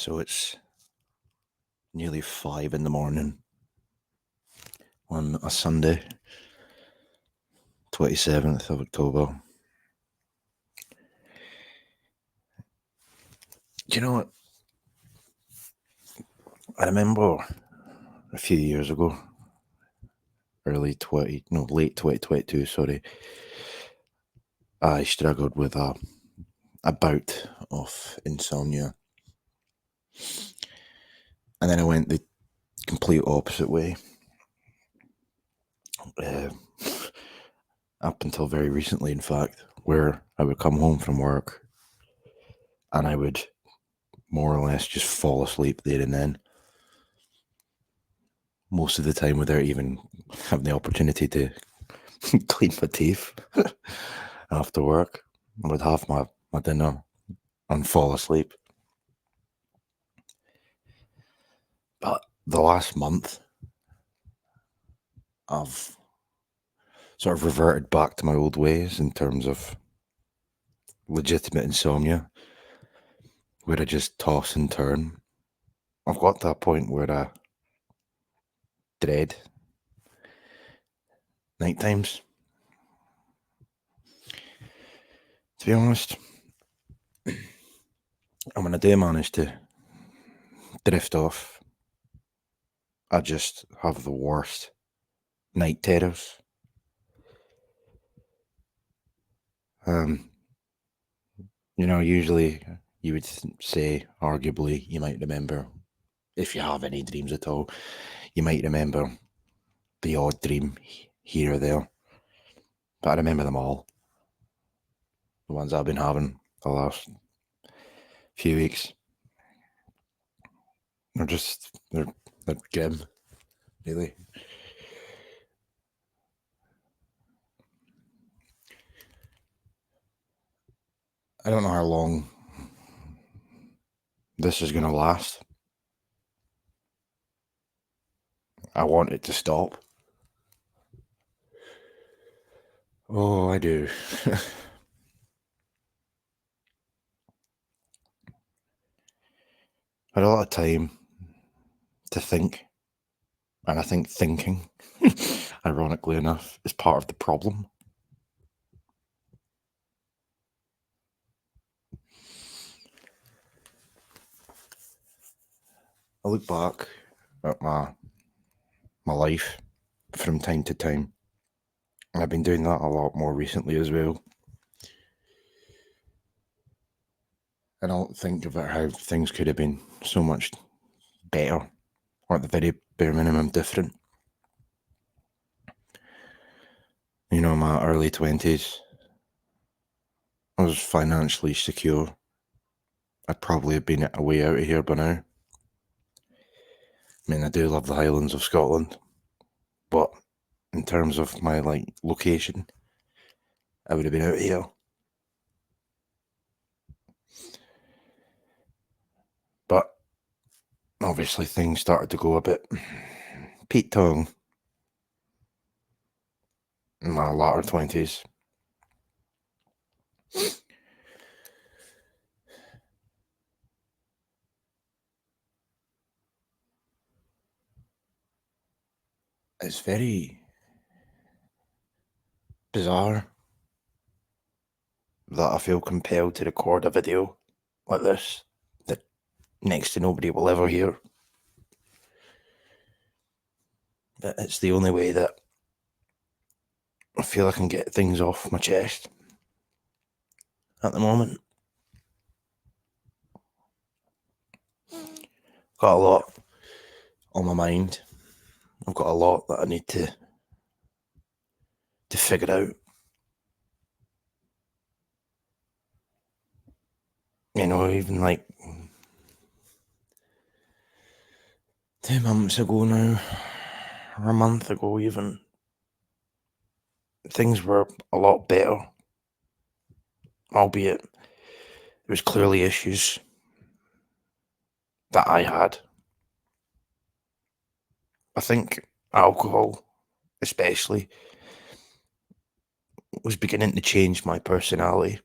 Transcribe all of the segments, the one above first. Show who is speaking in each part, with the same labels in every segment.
Speaker 1: So it's nearly 5 in the morning on a Sunday, 27th of October. Do you know what? I remember a few years ago, late 2022, sorry, I struggled with a bout of insomnia. And then I went the complete opposite way. Up until very recently, in fact, where I would come home from work and I would more or less just fall asleep there and then. Most of the time without even having the opportunity to clean my teeth after work. I would have my dinner and fall asleep. But the last month, I've sort of reverted back to my old ways in terms of legitimate insomnia, where I just toss and turn. I've got to a point where I dread night times. To be honest, and when I do manage to drift off, I just have the worst night terrors. Usually you would say, arguably, you might remember, if you have any dreams at all, you might remember the odd dream here or there. But I remember them all. The ones I've been having the last few weeks. They're grim, really. I don't know how long this is going to last. I want it to stop. Oh, I do. I had a lot of time to think, and I think thinking, ironically enough, is part of the problem. I look back at my life from time to time, and I've been doing that a lot more recently as well. And I'll think about how things could have been so much better, or at the very bare minimum different. My early 20s, I was financially secure. I'd probably have been away out of here by now. I do love the Highlands of Scotland, but in terms of my location, I would have been out here. But obviously things started to go a bit Pete Tong in my latter 20s. It's very bizarre that I feel compelled to record a video like this that next to nobody will ever hear. But it's the only way that I feel I can get things off my chest at the moment. Got a lot on my mind. I've got a lot that I need to figure out. Even 2 months ago now, or a month ago even, things were a lot better. Albeit, there was clearly issues that I had. I think alcohol, especially, was beginning to change my personality.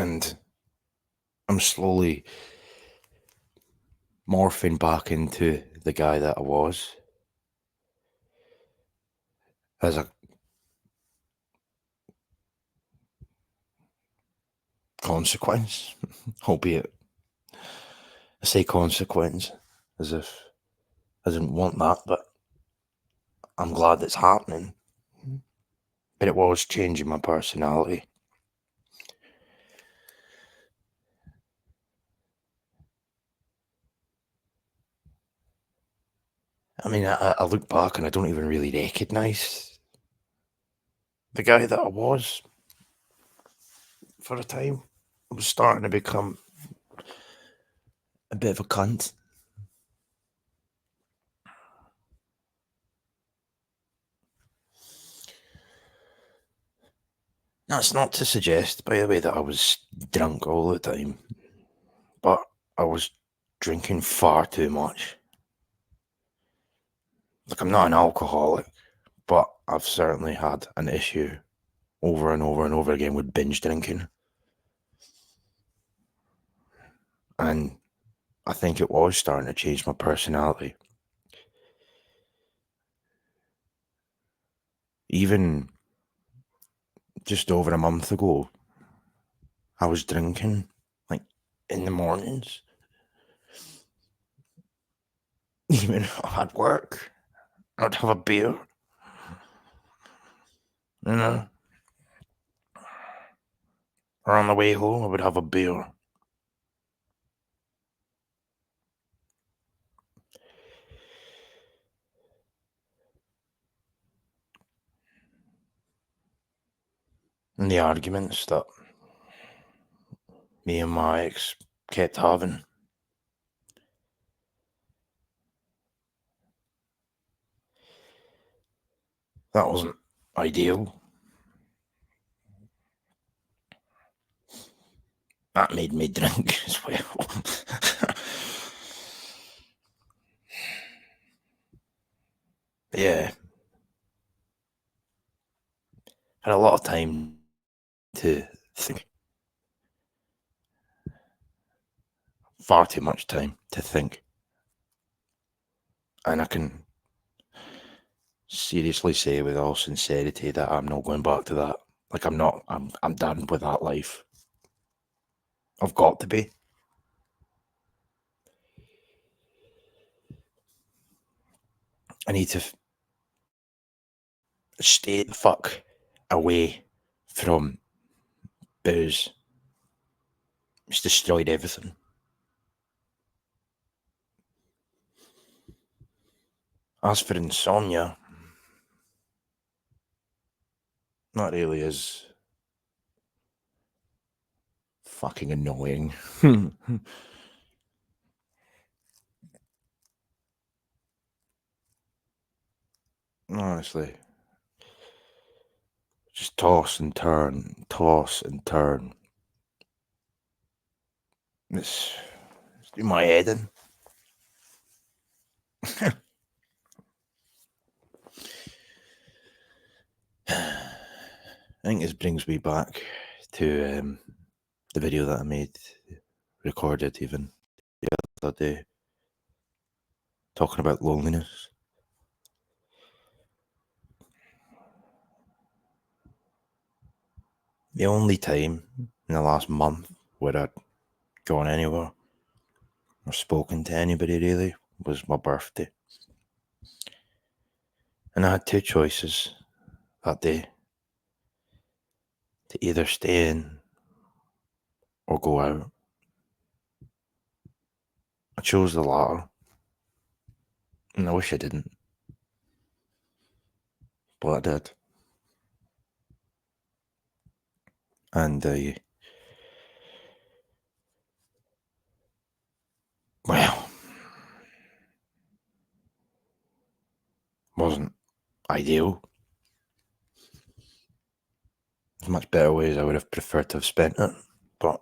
Speaker 1: And I'm slowly morphing back into the guy that I was as a consequence, albeit I say consequence as if I didn't want that, but I'm glad it's happening. But it was changing my personality. I mean, I look back and I don't even really recognise the guy that I was for a time. I was starting to become a bit of a cunt. That's not to suggest, by the way, that I was drunk all the time, but I was drinking far too much. Like, I'm not an alcoholic, but I've certainly had an issue over and over and over again with binge drinking. And I think it was starting to change my personality. Even just over a month ago, I was drinking, like, in the mornings. Even at work, I'd have a beer, you know, or on the way home, I would have a beer. And the arguments that me and my ex kept having, that wasn't ideal. That made me drink as well. Yeah, had a lot of time to think. Far too much time to think. And I can seriously say with all sincerity that I'm not going back to that. Like, I'm not, I'm done with that life. I've got to be. I need to stay the fuck away from booze. It's destroyed everything. As for insomnia, that really is fucking annoying. Honestly. Just toss and turn, toss and turn. It's doing my head in. I think this brings me back to the video that I made, recorded even the other day, talking about loneliness. The only time in the last month where I'd gone anywhere or spoken to anybody really was my birthday. And I had two choices that day, to either stay in or go out. I chose the latter, and I wish I didn't, but I did. And well, wasn't ideal. There's much better ways I would have preferred to have spent it, but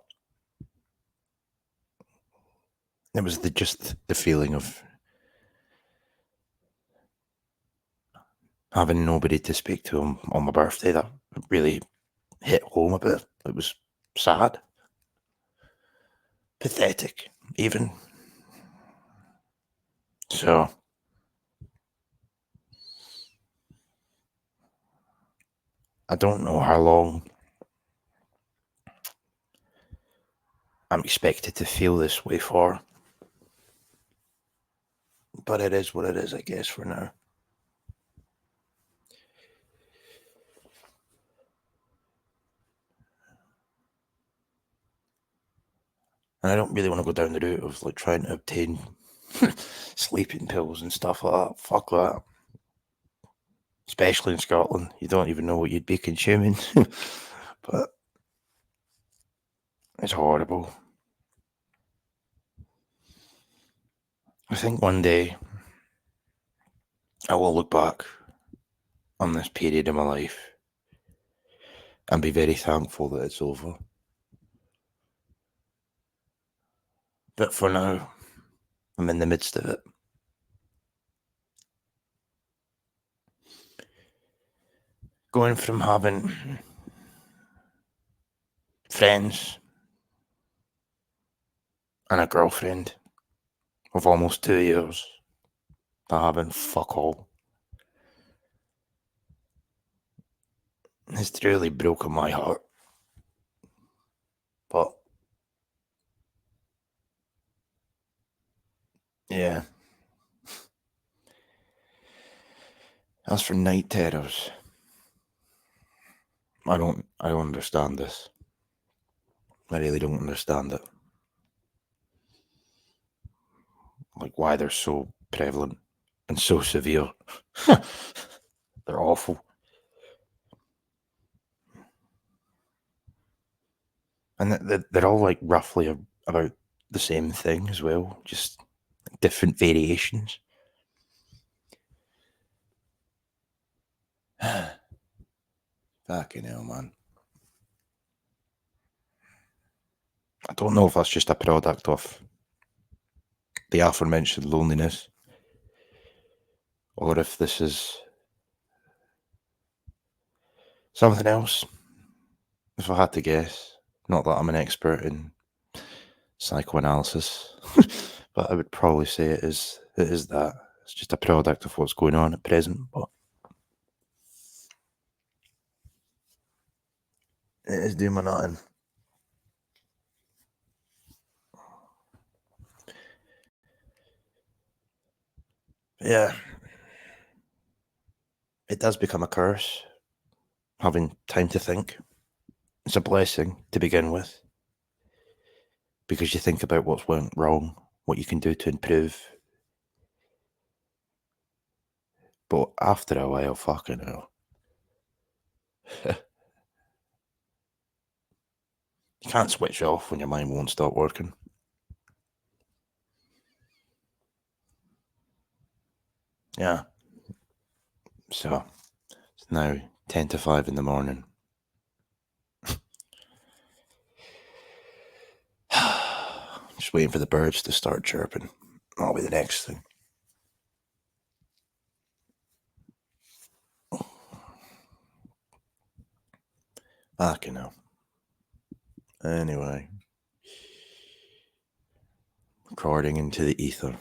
Speaker 1: it was just the feeling of having nobody to speak to on my birthday that really hit home a bit. It was sad. pathetic, even. So, I don't know how long I'm expected to feel this way for, but it is what it is, I guess, for now. And I don't really want to go down the route of like trying to obtain sleeping pills and stuff like that. Fuck that. Especially in Scotland, you don't even know what you'd be consuming. But it's horrible. I think one day I will look back on this period of my life and be very thankful that it's over. But for now, I'm in the midst of it. Going from having friends and a girlfriend of almost 2 years to having fuck all has truly broken my heart. But yeah. As for night terrors, I don't understand this. I really don't understand it. Like why they're so prevalent and so severe. They're awful. And they're all like roughly about the same thing as well, just different variations. Fucking hell, man. I don't know if that's just a product of the aforementioned loneliness, or if this is something else. If I had to guess, not that I'm an expert in psychoanalysis, but I would probably say it is that. It's just a product of what's going on at present, but it is doing my nothing. Yeah. It does become a curse, having time to think. It's a blessing to begin with, because you think about what's went wrong, what you can do to improve. But after a while, fucking hell. You can't switch off when your mind won't stop working. Yeah. So, it's now 10 to 5 in the morning. Just waiting for the birds to start chirping. That'll be the next thing. Fucking hell. Anyway. Recording into the ether.